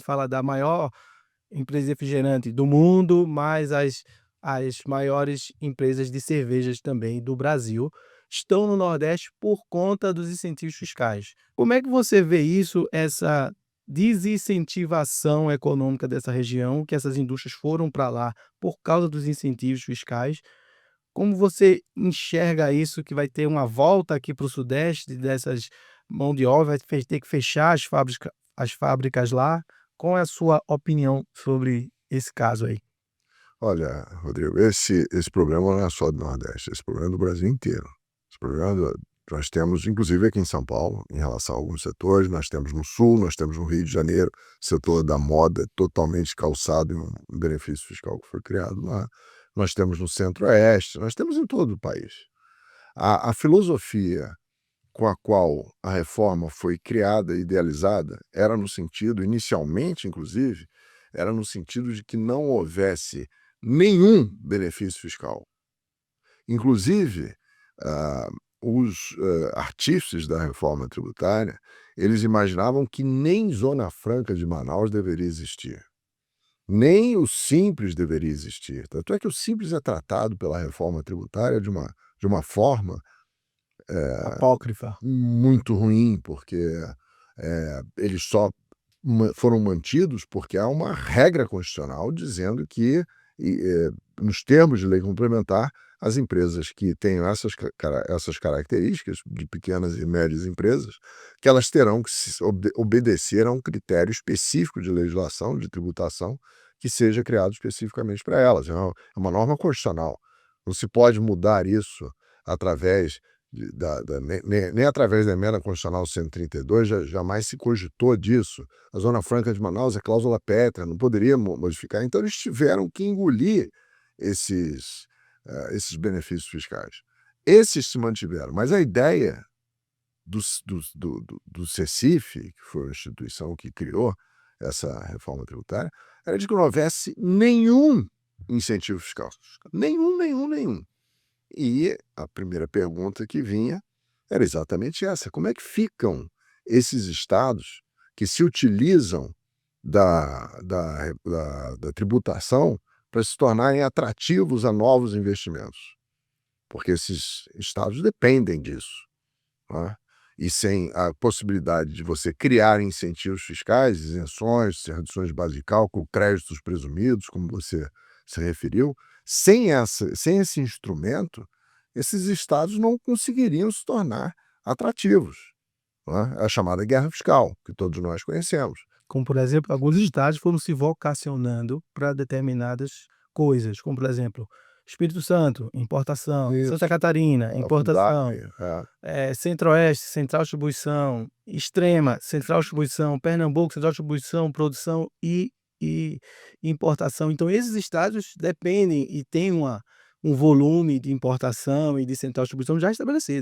gente fala da maior empresa de refrigerante do mundo, mas as maiores empresas de cervejas também do Brasil estão no Nordeste por conta dos incentivos fiscais. Como é que você vê isso, essa desincentivação econômica dessa região, que essas indústrias foram para lá por causa dos incentivos fiscais? Como você enxerga isso, que vai ter uma volta aqui para o Sudeste dessas mão de obra, vai ter que fechar as fábricas lá? Qual é a sua opinião sobre esse caso aí? Olha, Rodrigo, esse problema não é só do Nordeste, esse problema é do Brasil inteiro. Esse problema nós temos, inclusive aqui em São Paulo, em relação a alguns setores, nós temos no Sul, nós temos no Rio de Janeiro, setor da moda totalmente calçado em um benefício fiscal que foi criado lá. Nós temos no Centro-Oeste, nós temos em todo o país. A filosofia com a qual a reforma foi criada e idealizada era no sentido, inicialmente inclusive, era no sentido de que não houvesse nenhum benefício fiscal. Inclusive, os artífices da reforma tributária, eles imaginavam que nem Zona Franca de Manaus deveria existir, nem o Simples deveria existir. Tanto é que o Simples é tratado pela reforma tributária de uma forma Apócrifa. muito ruim, porque eles só foram mantidos porque há uma regra constitucional dizendo que, nos termos de lei complementar, as empresas que tenham essas características, de pequenas e médias empresas, que elas terão que obedecer a um critério específico de legislação, de tributação, que seja criado especificamente para elas. É uma norma constitucional. Não se pode mudar isso através nem através da emenda constitucional 132, jamais se cogitou disso. A Zona Franca de Manaus é cláusula pétrea, não poderia modificar. Então eles tiveram que engolir esses benefícios fiscais. Esses se mantiveram, mas a ideia do CECIF, que foi a instituição que criou essa reforma tributária, era de que não houvesse nenhum incentivo fiscal. Nenhum. E a primeira pergunta que vinha era exatamente essa: como é que ficam esses estados que se utilizam da tributação para se tornarem atrativos a novos investimentos? Porque esses estados dependem disso, né? E sem a possibilidade de você criar incentivos fiscais, isenções, reduções de base de cálculo, créditos presumidos, como você se referiu, sem esse instrumento, esses estados não conseguiriam se tornar atrativos, né? É a chamada guerra fiscal, que todos nós conhecemos. Como, por exemplo, alguns estados foram se vocacionando para determinadas coisas, como, por exemplo, Espírito Santo, importação; Santa Isso, Catarina, a Fundae, importação; Centro-Oeste, central distribuição; Extrema, central distribuição; Pernambuco, central distribuição, produção e importação. Então esses estados dependem e têm um volume de importação e de central distribuição já estabelecido.